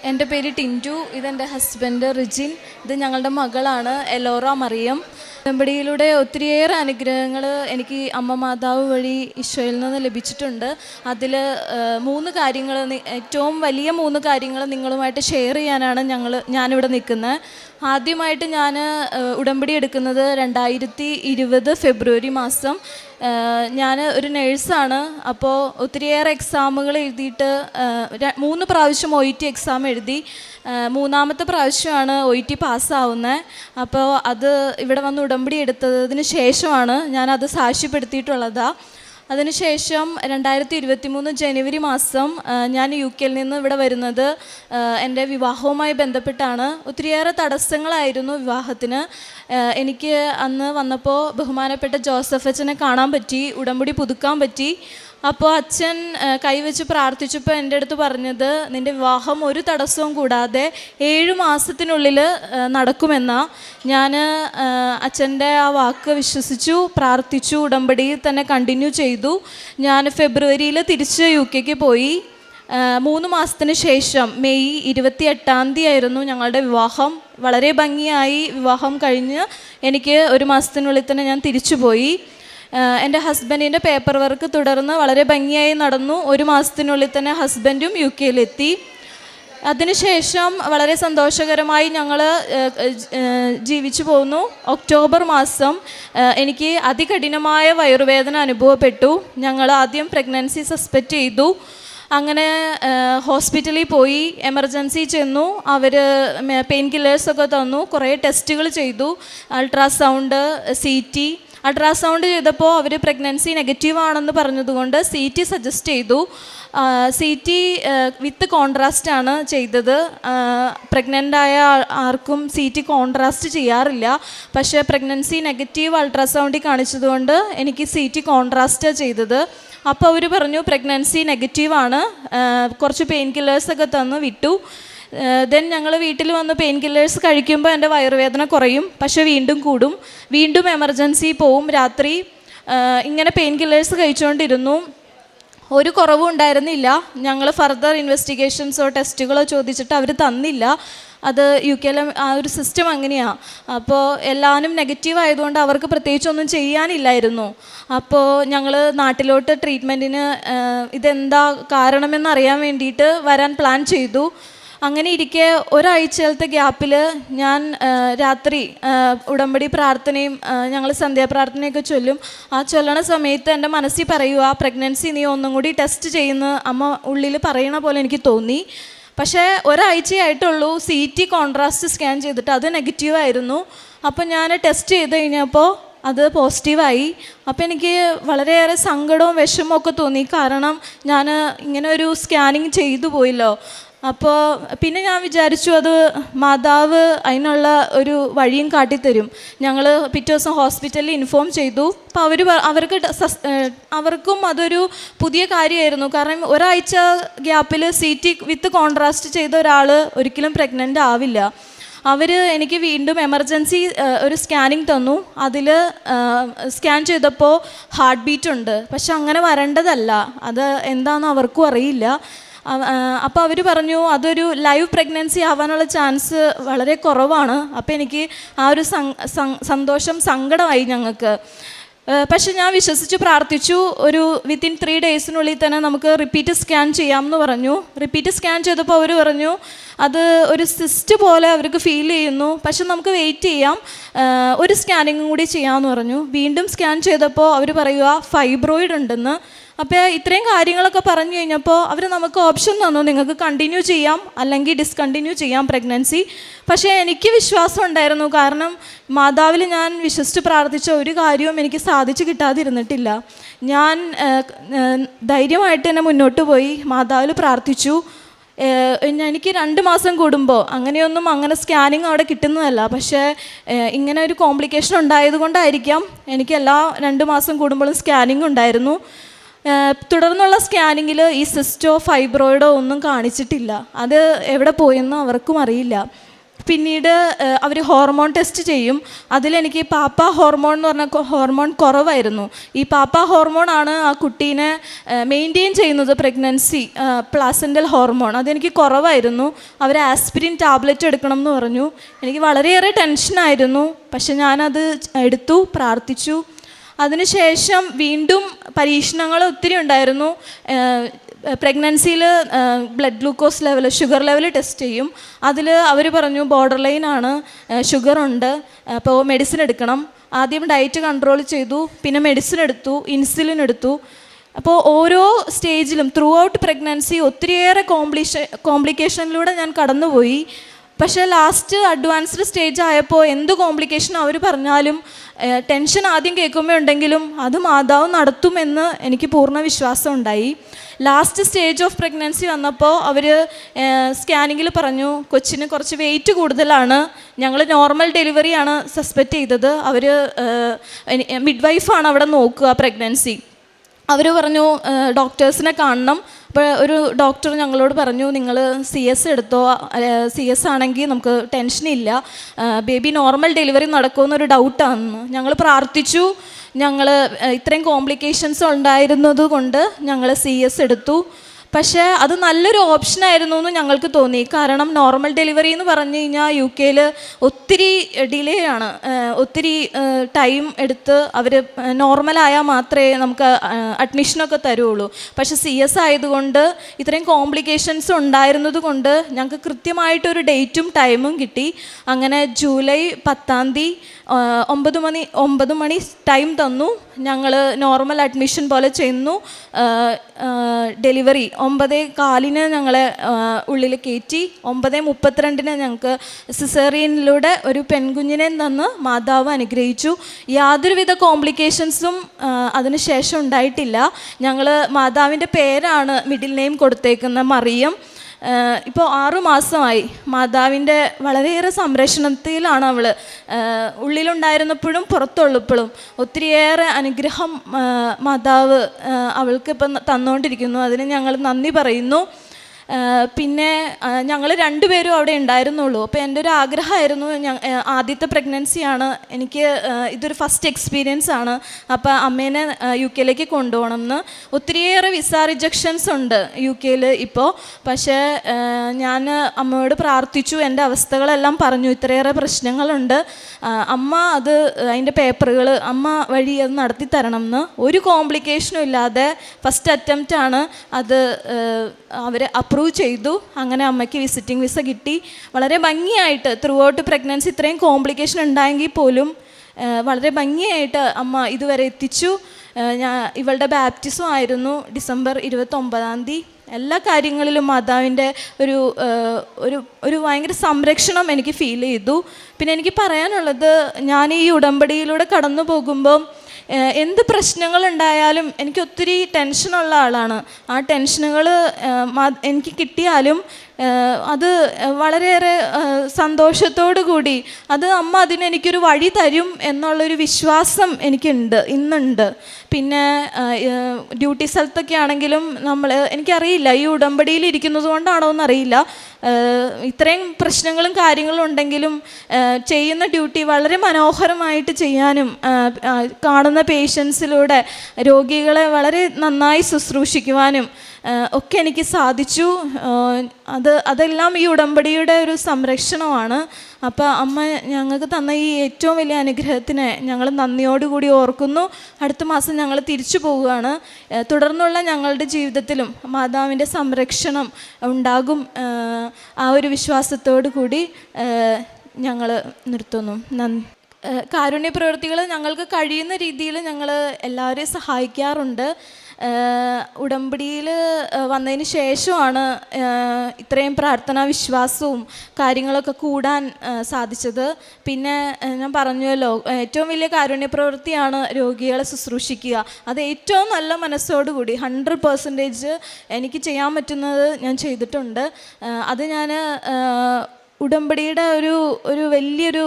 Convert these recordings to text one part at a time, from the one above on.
എൻ്റെ പേര് ടിൻറ്റു. ഇതെൻ്റെ ഹസ്ബൻഡ് റിജിൻ. ഇത് ഞങ്ങളുടെ മകളാണ് എലോറ മറിയം. ഉടമ്പടിയിലൂടെ ഒത്തിരിയേറെ അനുഗ്രഹങ്ങൾ എനിക്ക് അമ്മ മാതാവ് വഴി ഈശോയിൽ നിന്ന് ലഭിച്ചിട്ടുണ്ട്. അതിൽ 3 കാര്യങ്ങൾ, ഏറ്റവും വലിയ 3 കാര്യങ്ങൾ നിങ്ങളുമായിട്ട് ഷെയർ ചെയ്യാനാണ് ഞാനിവിടെ നിൽക്കുന്നത്. ആദ്യമായിട്ട് ഞാൻ ഉടമ്പടി എടുക്കുന്നത് 2020 ഫെബ്രുവരി മാസം. ഞാൻ ഒരു നേഴ്സാണ്. അപ്പോൾ ഒത്തിരിയേറെ എക്സാമുകൾ എഴുതിയിട്ട് 3 പ്രാവശ്യം OET എക്സാം എഴുതി. 3ാമത്തെ പ്രാവശ്യമാണ് OET പാസ്സാവുന്നത്. അപ്പോൾ അത് ഇവിടെ വന്ന് ഉടമ്പടി എടുത്തതിന് ശേഷമാണ് ഞാനത് സാക്ഷ്യപ്പെടുത്തിയിട്ടുള്ളതാണ്. അതിനുശേഷം 2023 ജനുവരി മാസം ഞാൻ UK നിന്ന് ഇവിടെ വരുന്നത് എൻ്റെ വിവാഹവുമായി ബന്ധപ്പെട്ടാണ്. ഒത്തിരിയേറെ തടസ്സങ്ങളായിരുന്നു വിവാഹത്തിന്. എനിക്ക് അന്ന് വന്നപ്പോൾ ബഹുമാനപ്പെട്ട ജോസഫ് അച്ഛനെ കാണാൻ പറ്റി, ഉടമ്പടി പുതുക്കാൻ പറ്റി. അപ്പോൾ അച്ഛൻ കൈവച്ച് പ്രാർത്ഥിച്ചപ്പോൾ എൻ്റെ അടുത്ത് പറഞ്ഞത്, നിൻ്റെ വിവാഹം ഒരു തടസ്സവും കൂടാതെ 7 മാസത്തിനുള്ളിൽ നടക്കുമെന്നാണ്. ഞാൻ അച്ഛൻ്റെ ആ വാക്ക് വിശ്വസിച്ചു, പ്രാർത്ഥിച്ചു, ഉടമ്പടിയിൽ തന്നെ കണ്ടിന്യൂ ചെയ്തു. ഞാൻ ഫെബ്രുവരിയിൽ തിരിച്ച് UK പോയി. 3 മാസത്തിന് ശേഷം മെയ് 28 ആയിരുന്നു ഞങ്ങളുടെ വിവാഹം. വളരെ ഭംഗിയായി വിവാഹം കഴിഞ്ഞ് എനിക്ക് 1 മാസത്തിനുള്ളിൽ തന്നെ ഞാൻ തിരിച്ചു പോയി. എൻ്റെ ഹസ്ബൻഡിൻ്റെ പേപ്പർ വർക്ക് തുടർന്ന് വളരെ ഭംഗിയായി നടന്നു. 1 മാസത്തിനുള്ളിൽ തന്നെ ഹസ്ബൻഡും UK അതിനുശേഷം വളരെ സന്തോഷകരമായി ഞങ്ങൾ ജീവിച്ചു പോകുന്നു. ഒക്ടോബർ മാസം എനിക്ക് അതികഠിനമായ വയറുവേദന അനുഭവപ്പെട്ടു. ഞങ്ങൾ ആദ്യം പ്രഗ്നൻസി സസ്പെക്റ്റ് ചെയ്തു. അങ്ങനെ ഹോസ്പിറ്റലിൽ പോയി, എമർജൻസി ചെന്നു. അവർ പെയിൻ കില്ലേഴ്സൊക്കെ തന്നു, കുറേ ടെസ്റ്റുകൾ ചെയ്തു, അൾട്രാസൗണ്ട്, CT. അൾട്രാസൗണ്ട് ചെയ്തപ്പോൾ അവർ പ്രഗ്നൻസി നെഗറ്റീവ് ആണെന്ന് പറഞ്ഞതുകൊണ്ട് CT സജസ്റ്റ് ചെയ്തു. CT വിത്ത് കോൺട്രാസ്റ്റ് ആണ് ചെയ്തത്. പ്രഗ്നൻ്റായ ആർക്കും CT കോൺട്രാസ്റ്റ് ചെയ്യാറില്ല. പക്ഷേ പ്രഗ്നൻസി നെഗറ്റീവ് അൾട്രാസൗണ്ടിൽ കാണിച്ചതുകൊണ്ട് എനിക്ക് CT കോൺട്രാസ്റ്റാണ് ചെയ്തത്. അപ്പോൾ അവർ പറഞ്ഞു പ്രഗ്നൻസി നെഗറ്റീവാണ്. കുറച്ച് പെയിൻ കില്ലേഴ്സൊക്കെ തന്ന് വിട്ടു. ദെൻ ഞങ്ങൾ വീട്ടിൽ വന്ന് പെയിൻ കില്ലേഴ്സ് കഴിക്കുമ്പോൾ എൻ്റെ വയറുവേദന കുറയും, പക്ഷേ വീണ്ടും കൂടും. വീണ്ടും എമർജൻസി പോവും രാത്രി. ഇങ്ങനെ പെയിൻ കില്ലേഴ്സ് കഴിച്ചുകൊണ്ടിരുന്നു. ഒരു കുറവും ഉണ്ടായിരുന്നില്ല. ഞങ്ങൾ ഫർദർ ഇൻവെസ്റ്റിഗേഷൻസോ ടെസ്റ്റുകളോ ചോദിച്ചിട്ട് അവർ തന്നില്ല. അത് UK ആ ഒരു സിസ്റ്റം അങ്ങനെയാണ്. അപ്പോൾ എല്ലാവരും നെഗറ്റീവ് ആയതുകൊണ്ട് അവർക്ക് പ്രത്യേകിച്ചൊന്നും ചെയ്യാനില്ലായിരുന്നു. അപ്പോൾ ഞങ്ങൾ നാട്ടിലോട്ട് ട്രീറ്റ്മെൻറ്റിന് ഇതെന്താ കാരണമെന്നറിയാൻ വേണ്ടിയിട്ട് വരാൻ പ്ലാൻ ചെയ്തു. അങ്ങനെ ഇരിക്കെ ഒരാഴ്ചത്തെ ഗ്യാപ്പിൽ ഞാൻ രാത്രി ഉടമ്പടി പ്രാർത്ഥനയും ഞങ്ങൾ സന്ധ്യാപ്രാർത്ഥനയൊക്കെ ചൊല്ലും. ആ ചൊല്ലണ സമയത്ത് എൻ്റെ മനസ്സിൽ പറയുക, പ്രഗ്നൻസി നീ ഒന്നും കൂടി ടെസ്റ്റ് ചെയ്യുന്ന അമ്മ ഉള്ളിൽ പറയണ പോലെ എനിക്ക് തോന്നി. പക്ഷേ ഒരാഴ്ചയായിട്ടുള്ളൂ CT കോൺട്രാസ്റ്റ് സ്കാൻ ചെയ്തിട്ട് അത് നെഗറ്റീവായിരുന്നു. അപ്പോൾ ഞാൻ ടെസ്റ്റ് ചെയ്ത് കഴിഞ്ഞപ്പോൾ അത് പോസിറ്റീവായി. അപ്പോൾ എനിക്ക് വളരെയേറെ സങ്കടവും വിഷമമൊക്കെ തോന്നി. കാരണം ഞാൻ ഇങ്ങനെ ഒരു സ്കാനിങ് ചെയ്തു പോയല്ലോ. അപ്പോൾ പിന്നെ ഞാൻ വിചാരിച്ചു അത് മാതാവ് അതിനുള്ള ഒരു വഴിയും കാട്ടിത്തരും. ഞങ്ങൾ പിറ്റേ ദിവസം ഹോസ്പിറ്റലിൽ ഇൻഫോം ചെയ്തു. അപ്പോൾ അവർക്കും അതൊരു പുതിയ കാര്യമായിരുന്നു. കാരണം ഒരാഴ്ച ഗ്യാപ്പിൽ CT വിത്ത് കോൺട്രാസ്റ്റ് ചെയ്ത ഒരാൾ ഒരിക്കലും പ്രഗ്നൻ്റ് ആവില്ല. അവർ എനിക്ക് വീണ്ടും എമർജൻസി ഒരു സ്കാനിങ് തന്നു. അതിൽ സ്കാൻ ചെയ്തപ്പോൾ ഹാർട്ട് ബീറ്റ് ഉണ്ട്. പക്ഷെ അങ്ങനെ വരേണ്ടതല്ല. അത് എന്താണെന്ന് അവർക്കും അറിയില്ല. അപ്പോൾ അവർ പറഞ്ഞു അതൊരു ലൈവ് പ്രഗ്നൻസി ആവാനുള്ള ചാൻസ് വളരെ കുറവാണ്. അപ്പോൾ എനിക്ക് ആ ഒരു സങ്കടമായി ഞങ്ങൾക്ക്. പക്ഷെ ഞാൻ വിശ്വസിച്ച് പ്രാർത്ഥിച്ചു. ഒരു വിത്തിൻ 3 ഡേയ്സിനുള്ളിൽ തന്നെ നമുക്ക് റിപ്പീറ്റ് സ്കാൻ ചെയ്യാമെന്ന് പറഞ്ഞു. റിപ്പീറ്റ് സ്കാൻ ചെയ്തപ്പോൾ അവർ പറഞ്ഞു അത് ഒരു സിസ്റ്റ് പോലെ അവർക്ക് ഫീൽ ചെയ്യുന്നു, പക്ഷെ നമുക്ക് വെയിറ്റ് ചെയ്യാം, ഒരു സ്കാനിങ്ങും കൂടി ചെയ്യാമെന്ന് പറഞ്ഞു. വീണ്ടും സ്കാൻ ചെയ്തപ്പോൾ അവർ പറയുക ഫൈബ്രോയിഡ് ഉണ്ടെന്ന്. അപ്പോൾ ഇത്രയും കാര്യങ്ങളൊക്കെ പറഞ്ഞു കഴിഞ്ഞപ്പോൾ അവർ നമുക്ക് ഓപ്ഷൻ തന്നു, നിങ്ങൾക്ക് കണ്ടിന്യൂ ചെയ്യാം അല്ലെങ്കിൽ ഡിസ്കണ്ടിന്യൂ ചെയ്യാം പ്രഗ്നൻസി. പക്ഷേ എനിക്ക് വിശ്വാസം ഉണ്ടായിരുന്നു. കാരണം മാതാവിൽ ഞാൻ വിശ്വസിച്ച് പ്രാർത്ഥിച്ച ഒരു കാര്യവും എനിക്ക് സാധിച്ചു കിട്ടാതിരുന്നിട്ടില്ല. ഞാൻ ധൈര്യമായിട്ട് തന്നെ മുന്നോട്ട് പോയി മാതാവിൽ പ്രാർത്ഥിച്ചു. എനിക്ക് 2 മാസം കൂടുമ്പോൾ അങ്ങനെ സ്കാനിങ് അവിടെ കിട്ടുന്നതല്ല. പക്ഷേ ഇങ്ങനെ ഒരു കോംപ്ലിക്കേഷൻ ഉണ്ടായതുകൊണ്ടായിരിക്കാം എനിക്ക് എല്ലാ 2 മാസം കൂടുമ്പോഴും സ്കാനിങ് ഉണ്ടായിരുന്നു. തുടർന്നുള്ള സ്കാനിങ്ങിൽ ഈ സിസ്റ്റോ ഫൈബ്രോയിഡോ ഒന്നും കാണിച്ചിട്ടില്ല. അത് എവിടെ പോയെന്ന് അവർക്കും അറിയില്ല. പിന്നീട് അവർ ഹോർമോൺ ടെസ്റ്റ് ചെയ്യും. അതിലെനിക്ക് പാപ്പ ഹോർമോൺ എന്ന് പറഞ്ഞ ഹോർമോൺ കുറവായിരുന്നു. ഈ പാപ്പ ഹോർമോൺ ആണ് ആ കുട്ടീനെ മെയിൻറ്റെയിൻ ചെയ്യുന്നത്, പ്രഗ്നൻസി പ്ലാസെൻ്റൽ ഹോർമോൺ. അതെനിക്ക് കുറവായിരുന്നു. അവർ ആസ്പിരിൻ ടാബ്ലറ്റ് എടുക്കണം എന്ന് പറഞ്ഞു. എനിക്ക് വളരെയേറെ ടെൻഷനായിരുന്നു. പക്ഷെ ഞാനത് എടുത്തു, പ്രാർത്ഥിച്ചു. അതിനുശേഷം വീണ്ടും പരീക്ഷണങ്ങൾ ഒത്തിരി ഉണ്ടായിരുന്നു. പ്രഗ്നൻസിയിൽ blood glucose level, sugar level test ചെയ്യും. അതിൽ അവർ പറഞ്ഞു ബോർഡർ ലൈനാണ്, ഷുഗറുണ്ട്, അപ്പോൾ മെഡിസിൻ എടുക്കണം. ആദ്യം ഡയറ്റ് കൺട്രോൾ ചെയ്തു, പിന്നെ മെഡിസിൻ എടുത്തു, ഇൻസുലിൻ എടുത്തു. അപ്പോൾ ഓരോ സ്റ്റേജിലും ത്രൂ ഔട്ട് പ്രഗ്നൻസി ഒത്തിരിയേറെ കോംപ്ലിക്കേഷനിലൂടെ ഞാൻ കടന്നുപോയി. പക്ഷേ ലാസ്റ്റ് അഡ്വാൻസ്ഡ് സ്റ്റേജ് ആയപ്പോൾ എന്ത് കോംപ്ലിക്കേഷൻ അവർ പറഞ്ഞാലും ടെൻഷൻ ആദ്യം കേൾക്കുമ്പോൾ ഉണ്ടെങ്കിലും അത് മാതാവ് നടത്തുമെന്ന് എനിക്ക് പൂർണ്ണ വിശ്വാസം ഉണ്ടായി. ലാസ്റ്റ് സ്റ്റേജ് ഓഫ് പ്രഗ്നൻസി വന്നപ്പോൾ അവർ സ്കാനിങ്ങിൽ പറഞ്ഞു കൊച്ചിന് കുറച്ച് വെയിറ്റ് കൂടുതലാണ്. ഞങ്ങൾ നോർമൽ ഡെലിവറിയാണ് സസ്പെക്റ്റ് ചെയ്തത്. അവർ മിഡ് വൈഫാണ് അവിടെ നോക്കുക പ്രഗ്നൻസി. അവർ പറഞ്ഞു ഡോക്ടേഴ്സിനെ കാണണം. അപ്പോൾ ഒരു ഡോക്ടർ ഞങ്ങളോട് പറഞ്ഞു നിങ്ങൾ CS എടുത്തോ, CS ആണെങ്കിൽ നമുക്ക് ടെൻഷനില്ല, ബേബി നോർമൽ ഡെലിവറി നടക്കുമെന്നൊരു ഡൗട്ടാണെന്ന്. ഞങ്ങൾ പ്രാർത്ഥിച്ചു. ഞങ്ങൾ ഇത്രയും കോംപ്ലിക്കേഷൻസ് ഉണ്ടായിരുന്നത് കൊണ്ട് ഞങ്ങൾ CS എടുത്തു. പക്ഷേ അത് നല്ലൊരു ഓപ്ഷനായിരുന്നു എന്ന് ഞങ്ങൾക്ക് തോന്നി. കാരണം നോർമൽ ഡെലിവറി എന്ന് പറഞ്ഞു കഴിഞ്ഞാൽ UK ഒത്തിരി ഡിലേ ആണ്, ഒത്തിരി ടൈം എടുത്ത് അവർ നോർമലായാൽ മാത്രമേ നമുക്ക് അഡ്മിഷനൊക്കെ തരുള്ളൂ. പക്ഷേ CS ആയതുകൊണ്ട് ഇത്രയും കോംപ്ലിക്കേഷൻസ് ഉണ്ടായിരുന്നത് കൊണ്ട് ഞങ്ങൾക്ക് കൃത്യമായിട്ടൊരു ഡേറ്റും ടൈമും കിട്ടി. അങ്ങനെ ജൂലൈ 10 9 മണി ടൈം തന്നു. ഞങ്ങൾ നോർമൽ അഡ്മിഷൻ പോലെ ചെന്നു. ഡെലിവറി 9:15 ഞങ്ങളെ ഉള്ളിൽ കയറ്റി. 9:32 ഞങ്ങൾക്ക് സിസേറിയനിലൂടെ ഒരു പെൺകുഞ്ഞിനെ തന്ന് മാതാവ് അനുഗ്രഹിച്ചു. യാതൊരുവിധ കോംപ്ലിക്കേഷൻസും അതിന് ശേഷം ഉണ്ടായിട്ടില്ല. ഞങ്ങൾ മാതാവിൻ്റെ പേരാണ് മിഡിൽ നെയിം കൊടുത്തേക്കുന്നത്, മറിയം. ഇപ്പോൾ 6 മാസമായി. മാതാവിൻ്റെ വളരെയേറെ സംരക്ഷണത്തിലാണ് അവൾ. ഉള്ളിലുണ്ടായിരുന്നപ്പോഴും പുറത്തുള്ളപ്പോഴും ഒത്തിരിയേറെ അനുഗ്രഹം മാതാവ് അവൾക്ക് ഇപ്പം തന്നുകൊണ്ടിരിക്കുന്നു. അതിന് ഞങ്ങൾ നന്ദി പറയുന്നു. പിന്നെ ഞങ്ങൾ 2 പേരും അവിടെ ഉണ്ടായിരുന്നുള്ളൂ. അപ്പോൾ എൻ്റെ ഒരു ആഗ്രഹമായിരുന്നു, ആദ്യത്തെ പ്രഗ്നൻസിയാണ് എനിക്ക്, ഇതൊരു ഫസ്റ്റ് എക്സ്പീരിയൻസ് ആണ്, അപ്പോൾ അമ്മേനെ UK കൊണ്ടുപോകണം എന്ന്. ഒത്തിരിയേറെ വിസ റിജക്ഷൻസ് ഉണ്ട് UK ഇപ്പോൾ. പക്ഷേ ഞാൻ അമ്മയോട് പ്രാർത്ഥിച്ചു, എൻ്റെ അവസ്ഥകളെല്ലാം പറഞ്ഞു, ഇത്രയേറെ പ്രശ്നങ്ങളുണ്ട്, അമ്മ അത് അതിൻ്റെ പേപ്പറുകൾ അമ്മ വഴി അത് നടത്തി തരണം എന്ന്. ഒരു കോംപ്ലിക്കേഷനും ഇല്ലാതെ ഫസ്റ്റ് അറ്റംപ്റ്റാണ് അത് അവർ അപ്രൂവ് ചെയ്തു. അങ്ങനെ അമ്മയ്ക്ക് വിസിറ്റിംഗ് വിസ കിട്ടി. വളരെ ഭംഗിയായിട്ട് ത്രൂ ഔട്ട് പ്രഗ്നൻസി ഇത്രയും കോംപ്ലിക്കേഷൻ ഉണ്ടായെങ്കിൽ പോലും വളരെ ഭംഗിയായിട്ട് അമ്മ ഇതുവരെ എത്തിച്ചു. ഇവളുടെ ബാപ്റ്റിസം ആയിരുന്നു ഡിസംബർ 29. എല്ലാ കാര്യങ്ങളിലും മാതാവിൻ്റെ ഒരു ഒരു ഒരു ഭയങ്കര സംരക്ഷണം എനിക്ക് ഫീൽ ചെയ്തു. പിന്നെ എനിക്ക് പറയാനുള്ളത്, ഞാൻ ഈ ഉടമ്പടിയിലൂടെ കടന്നു പോകുമ്പോൾ എന്ത് പ്രശ്നങ്ങളുണ്ടായാലും എനിക്ക് ഒത്തിരി ടെൻഷനുള്ള ആളാണ്. ആ ടെൻഷനുകൾ എനിക്ക് കിട്ടിയാലും അത് വളരെയേറെ സന്തോഷത്തോടു കൂടി അത് അമ്മ അതിനെനിക്കൊരു വഴി തരും എന്നുള്ളൊരു വിശ്വാസം ഇന്നുണ്ട്. പിന്നെ ഡ്യൂട്ടി സ്ഥലത്തൊക്കെ ആണെങ്കിലും എനിക്കറിയില്ല ഈ ഉടമ്പടിയിൽ ഇരിക്കുന്നത് കൊണ്ടാണോ എന്നറിയില്ല, ഇത്രയും പ്രശ്നങ്ങളും കാര്യങ്ങളും ഉണ്ടെങ്കിലും ചെയ്യുന്ന ഡ്യൂട്ടി വളരെ മനോഹരമായിട്ട് ചെയ്യാനും കാണുന്ന പേഷ്യൻസിലൂടെ രോഗികളെ വളരെ നന്നായി ശുശ്രൂഷിക്കുവാനും ഒക്കെ എനിക്ക് സാധിച്ചു. അതെല്ലാം ഈ ഉടമ്പടിയുടെ ഒരു സംരക്ഷണമാണ്. അപ്പോൾ അമ്മ ഞങ്ങൾക്ക് തന്ന ഈ ഏറ്റവും വലിയ അനുഗ്രഹത്തിനെ ഞങ്ങൾ നന്ദിയോടുകൂടി ഓർക്കുന്നു. അടുത്ത മാസം ഞങ്ങൾ തിരിച്ചു പോവുകയാണ്. തുടർന്നുള്ള ഞങ്ങളുടെ ജീവിതത്തിലും മാതാവിൻ്റെ സംരക്ഷണം ഉണ്ടാകും. ആ ഒരു വിശ്വാസത്തോടു കൂടി ഞങ്ങൾ നിർത്തുന്നു. നന്ദി. കാരുണ്യ പ്രവൃത്തികൾ ഞങ്ങൾക്ക് കഴിയുന്ന രീതിയിൽ ഞങ്ങൾ എല്ലാവരെയും സഹായിക്കാറുണ്ട്. ഉടമ്പടിയിൽ വന്നതിന് ശേഷമാണ് ഇത്രയും പ്രാർത്ഥനാ വിശ്വാസവും കാര്യങ്ങളൊക്കെ കൂടാൻ സാധിച്ചത്. പിന്നെ ഞാൻ പറഞ്ഞല്ലോ, ഏറ്റവും വലിയ കാരുണ്യ പ്രവൃത്തിയാണ് രോഗികളെ ശുശ്രൂഷിക്കുക. അത് ഏറ്റവും നല്ല മനസ്സോടുകൂടി 100% എനിക്ക് ചെയ്യാൻ പറ്റുന്നത് ഞാൻ ചെയ്തിട്ടുണ്ട്. അത് ഞാൻ ഉടമ്പടിയുടെ ഒരു വലിയൊരു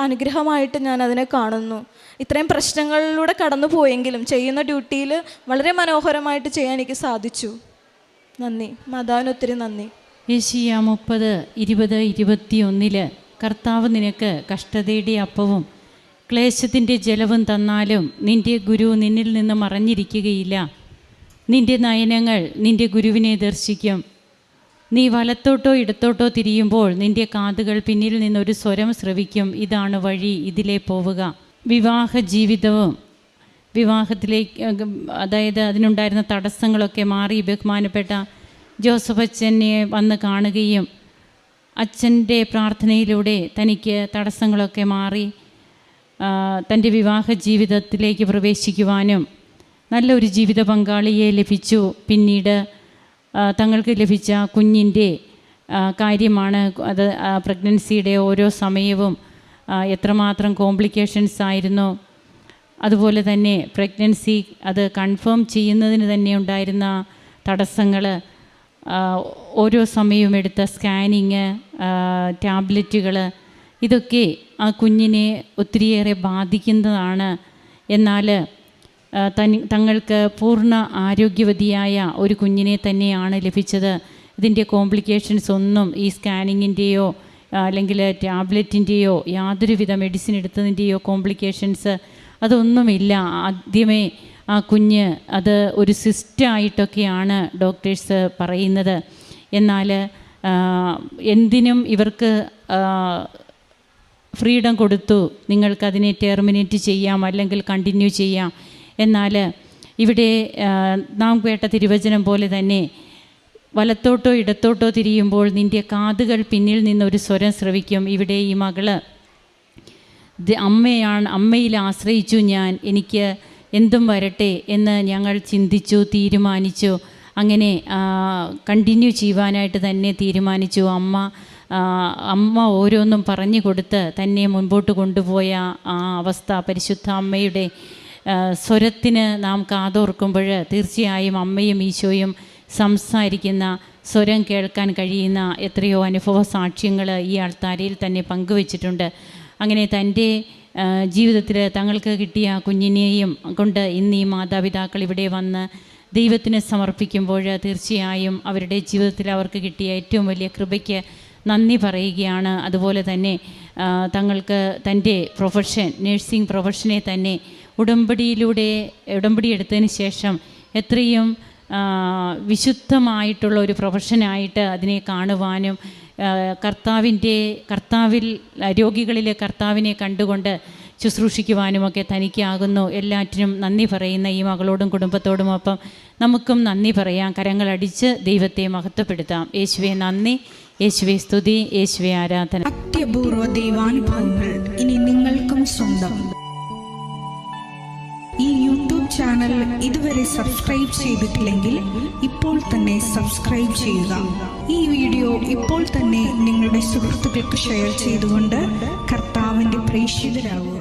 അനുഗ്രഹമായിട്ട് ഞാൻ അതിനെ കാണുന്നു. ഇത്രയും പ്രശ്നങ്ങളിലൂടെ കടന്നു പോയെങ്കിലും ചെയ്യുന്ന ഡ്യൂട്ടിയിൽ വളരെ മനോഹരമായിട്ട് ചെയ്യാൻ എനിക്ക് സാധിച്ചു. നന്ദി. മാതാവിന് ഒത്തിരി നന്ദി. യെശയ്യാ 30:20-21 കർത്താവ് നിനക്ക് കഷ്ടതയുടെ അപ്പവും ക്ലേശത്തിൻ്റെ ജലവും തന്നാലും നിൻ്റെ ഗുരു നിന്നിൽ നിന്ന് മറഞ്ഞിരിക്കുകയില്ല. നിൻ്റെ നയനങ്ങൾ നിൻ്റെ ഗുരുവിനെ ദർശിക്കും. നീ വലത്തോട്ടോ ഇടത്തോട്ടോ തിരിയുമ്പോൾ നിൻ്റെ കാതുകൾ പിന്നിൽ നിന്നൊരു സ്വരം ശ്രവിക്കും. ഇതാണ് വഴി, ഇതിലേ പോവുക. വിവാഹ ജീവിതവും വിവാഹത്തിലേക്ക്, അതായത് അതിനുണ്ടായിരുന്ന തടസ്സങ്ങളൊക്കെ മാറി ബഹുമാനപ്പെട്ട ജോസഫ് അച്ഛനെ വന്ന് കാണുകയും അച്ഛൻ്റെ പ്രാർത്ഥനയിലൂടെ തനിക്ക് തടസ്സങ്ങളൊക്കെ മാറി തൻ്റെ വിവാഹ ജീവിതത്തിലേക്ക് പ്രവേശിക്കുവാനും നല്ലൊരു ജീവിത പങ്കാളിയെ ലഭിച്ചു. പിന്നീട് തങ്ങൾക്ക് ലഭിച്ച കുഞ്ഞിൻ്റെ കാര്യമാണ് അത്. പ്രഗ്നൻസിയുടെ ഓരോ സമയവും എത്രമാത്രം കോംപ്ലിക്കേഷൻസ് ആയിരുന്നു. അതുപോലെ തന്നെ പ്രഗ്നൻസി അത് കൺഫേം ചെയ്യുന്നതിന് തന്നെ ഉണ്ടായിരുന്ന തടസ്സങ്ങൾ, ഓരോ സമയവും എടുത്ത സ്കാനിങ്, ടാബ്ലറ്റുകൾ, ഇതൊക്കെ ആ കുഞ്ഞിനെ ഒത്തിരിയേറെ ബാധിക്കുന്നതാണ്. എന്നാൽ തങ്ങൾക്ക് പൂർണ്ണ ആരോഗ്യവതിയായ ഒരു കുഞ്ഞിനെ തന്നെയാണ് ലഭിച്ചത്. ഇതിൻ്റെ കോംപ്ലിക്കേഷൻസ് ഒന്നും ഈ സ്കാനിങ്ങിൻ്റെയോ അല്ലെങ്കിൽ ടാബ്ലറ്റിൻ്റെയോ യാതൊരുവിധ മെഡിസിൻ എടുത്തതിൻ്റെയോ കോംപ്ലിക്കേഷൻസ് അതൊന്നുമില്ല. ആദ്യമേ ആ കുഞ്ഞ് അത് ഒരു സിസ്റ്റായിട്ടൊക്കെയാണ് ഡോക്ടേഴ്സ് പറയുന്നത്. എന്നാൽ എന്തിനും ഇവർക്ക് ഫ്രീഡം കൊടുത്തു, നിങ്ങൾക്കതിനെ ടെർമിനേറ്റ് ചെയ്യാം അല്ലെങ്കിൽ കണ്ടിന്യൂ ചെയ്യാം. എന്നാൽ ഇവിടെ നാം കേട്ട തിരുവചനം പോലെ തന്നെ വലത്തോട്ടോ ഇടത്തോട്ടോ തിരിയുമ്പോൾ നിൻ്റെ കാതുകൾ പിന്നിൽ നിന്നൊരു സ്വരം ശ്രവിക്കും. ഇവിടെ ഈ മകള് അമ്മയിൽ ആശ്രയിച്ചു. എനിക്ക് എന്തും വരട്ടെ എന്ന് ഞങ്ങൾ ചിന്തിച്ചു, തീരുമാനിച്ചു. അങ്ങനെ കണ്ടിന്യൂ ചെയ്യുവാനായിട്ട് തന്നെ തീരുമാനിച്ചു. അമ്മ ഓരോന്നും പറഞ്ഞു കൊടുത്ത് തന്നെ മുൻപോട്ട് കൊണ്ടുപോയ ആ അവസ്ഥ, പരിശുദ്ധ അമ്മയുടെ സ്വരത്തിന് നാം കാതോർക്കുമ്പോൾ തീർച്ചയായും അമ്മയും ഈശോയും സംസാരിക്കുന്ന, സ്വരം കേൾക്കാൻ കഴിയുന്ന എത്രയോ അനുഭവ സാക്ഷ്യങ്ങൾ ഈ ആൾത്താരയിൽ തന്നെ പങ്കുവച്ചിട്ടുണ്ട്. അങ്ങനെ തൻ്റെ ജീവിതത്തിൽ തങ്ങൾക്ക് കിട്ടിയ കുഞ്ഞിനെയും കൊണ്ട് ഇന്ന് ഈ മാതാപിതാക്കൾ ഇവിടെ വന്ന് ദൈവത്തിന് സമർപ്പിക്കുമ്പോൾ തീർച്ചയായും അവരുടെ ജീവിതത്തിൽ അവർക്ക് കിട്ടിയ ഏറ്റവും വലിയ കൃപയ്ക്ക് നന്ദി പറയുകയാണ്. അതുപോലെ തന്നെ തങ്ങൾക്ക് തൻ്റെ പ്രൊഫഷൻ, നഴ്സിംഗ് പ്രൊഫഷനെ തന്നെ ഉടമ്പടി എടുത്തതിന് ശേഷം എത്രയും വിശുദ്ധമായിട്ടുള്ള ഒരു പ്രൊഫഷനായിട്ട് അതിനെ കാണുവാനും കർത്താവിൽ രോഗികളിലെ കർത്താവിനെ കണ്ടുകൊണ്ട് ശുശ്രൂഷിക്കുവാനുമൊക്കെ തനിക്കാകുന്നു. എല്ലാറ്റിനും നന്ദി പറയുന്ന ഈ മകളോടും കുടുംബത്തോടുമൊപ്പം നമുക്കും നന്ദി പറയാം. കരങ്ങളടിച്ച് ദൈവത്തെ മഹത്വപ്പെടുത്താം. യേശുവേ നന്ദി, യേശുവേ സ്തുതി, യേശുവേ ആരാധന. അത്യപൂർവ ദൈവാനുഭവങ്ങൾ ഇനി നിങ്ങൾക്കും സ്വന്തം. ഈ യൂട്യൂബ് ചാനൽ ഇതുവരെ സബ്സ്ക്രൈബ് ചെയ്തിട്ടില്ലെങ്കിൽ ഇപ്പോൾ തന്നെ സബ്സ്ക്രൈബ് ചെയ്യുക. ഈ വീഡിയോ ഇപ്പോൾ തന്നെ നിങ്ങളുടെ സുഹൃത്തുക്കൾക്ക് ഷെയർ ചെയ്തുകൊണ്ട് കർത്താവിൻ്റെ പ്രേക്ഷിതരാകുക.